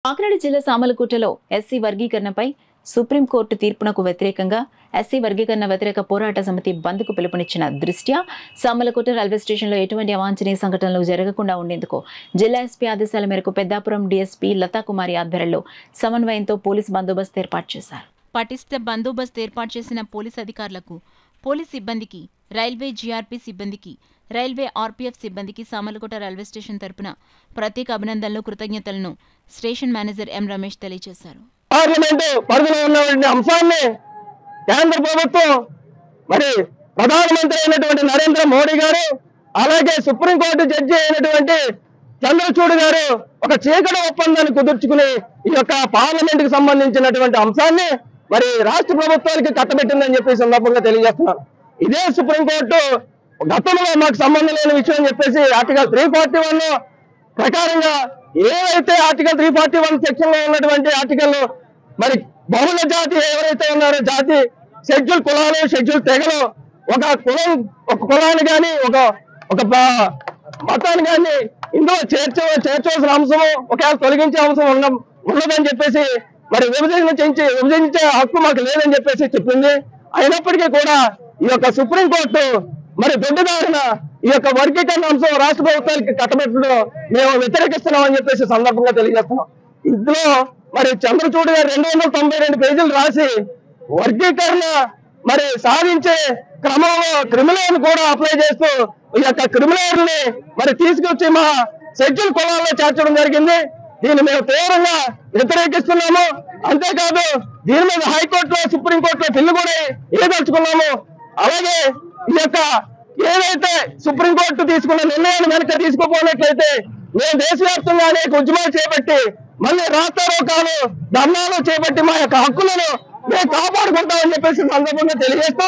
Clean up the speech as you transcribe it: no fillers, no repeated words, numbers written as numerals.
కాకినాడ జిల్లా సామలకోటలో SC వర్గీకరణపై supreme court తీర్పునకు వ్యతిరేకంగా SC వర్గీకరణ వ్యతిరేక పోరాట సమితి బంద్కు పిలుపునిచ్చిన దృష్ట్యా సామలకోట రైల్వే స్టేషన్లో ఎటువంటి అవాంఛనీయ సంఘటనలు జరగకుండా ఉండేందుకు జిల్లా ఎస్పీ ఆదేశాల మేరకు పెద్దాపురం డీఎస్పీ లతాకుమారి ఆధ్వర్యంలో సమన్వయంతో పోలీస్ బందోబస్తు ఏర్పాటు చేశారు. పటిష్ట బందోబస్తు ఏర్పాటు చేసిన పోలీస్ అధికారులకు, పోలీస్ సిబ్బందికి, రైల్వే జీఆర్పీ సిబ్బందికి, రైల్వే ఆర్పీఎఫ్ సిబ్బందికి సామలకోట రైల్వే స్టేషన్ తరపున ప్రత్యేక అభినందనలు, కృతజ్ఞతలను స్టేషన్ మేనేజర్ ఎం రమేష్ తెలియజేశారు. పార్లమెంటు పరిధిలో ఉన్నటువంటి అంశాన్ని కేంద్ర ప్రభుత్వం మరి ప్రధానమంత్రి అయినటువంటి నరేంద్ర మోడీ గారు, అలాగే సుప్రీంకోర్టు జడ్జి అయినటువంటి చంద్రచూడ్ గారు ఒక చీకటి ఒప్పందాన్ని కుదుర్చుకుని ఈ యొక్క పార్లమెంట్ కి సంబంధించినటువంటి అంశాన్ని మరి రాష్ట్ర ప్రభుత్వానికి కట్టబెట్టిందని చెప్పి సందర్భంగా తెలియజేస్తున్నారు. ఇదే సుప్రీంకోర్టు గతంలో మాకు సంబంధం లేని విషయం చెప్పేసి ఆర్టికల్ 341 ప్రకారంగా ఏవైతే ఆర్టికల్ 341 సెక్షన్ లో ఉన్నటువంటి ఆర్టికల్ మరి బహుళ జాతి ఎవరైతే ఉన్నారో జాతి షెడ్యూల్ కులాలు, షెడ్యూల్ తెగలు ఒక కులాన్ని కానీ ఒక మతాన్ని కానీ ఇందులో చేర్చవలసిన అంశము ఒకవేళ తొలగించే అంశం ఉండదని చెప్పేసి మరి విభజించే హక్కు మాకు లేదని చెప్పేసి చెప్పింది. అయినప్పటికీ కూడా ఈ యొక్క సుప్రీంకోర్టు మరి దొడ్డిదారిన ఈ యొక్క వర్గీకరణ అంశం రాష్ట్ర ప్రభుత్వానికి కట్టబెట్టడం మేము వ్యతిరేకిస్తున్నామని చెప్పేసి సందర్భంగా తెలియజేస్తున్నాం. ఇందులో మరి చంద్రచూడ్ గారు 292 పేజీలు రాసి వర్గీకరణ మరి సాధించే క్రమంలో క్రిమినల్ కూడా అప్లై చేస్తూ ఈ యొక్క క్రిమినల్ ని మరి తీసుకొచ్చి మా షెడ్యూల్ కులాల్లో చేర్చడం జరిగింది. దీన్ని మేము తీవ్రంగా వ్యతిరేకిస్తున్నాము. అంతేకాదు దీని మీద హైకోర్టులో, సుప్రీంకోర్టులో బిల్లు కూడా ఏదలుచుకున్నాము. అలాగే ఈ యొక్క ఏదైతే సుప్రీంకోర్టు తీసుకున్న నిర్ణయాన్ని వెనక తీసుకోపోయినట్లయితే మేము దేశవ్యాప్తంగా అనేక ఉద్యమాలు చేపట్టి మళ్ళీ రాస్తారోకాలు, ధర్నాలు చేపట్టి మా యొక్క హక్కులను మేము కాపాడుకుంటామని చెప్పేసి సందర్భంగా తెలియజేస్తూ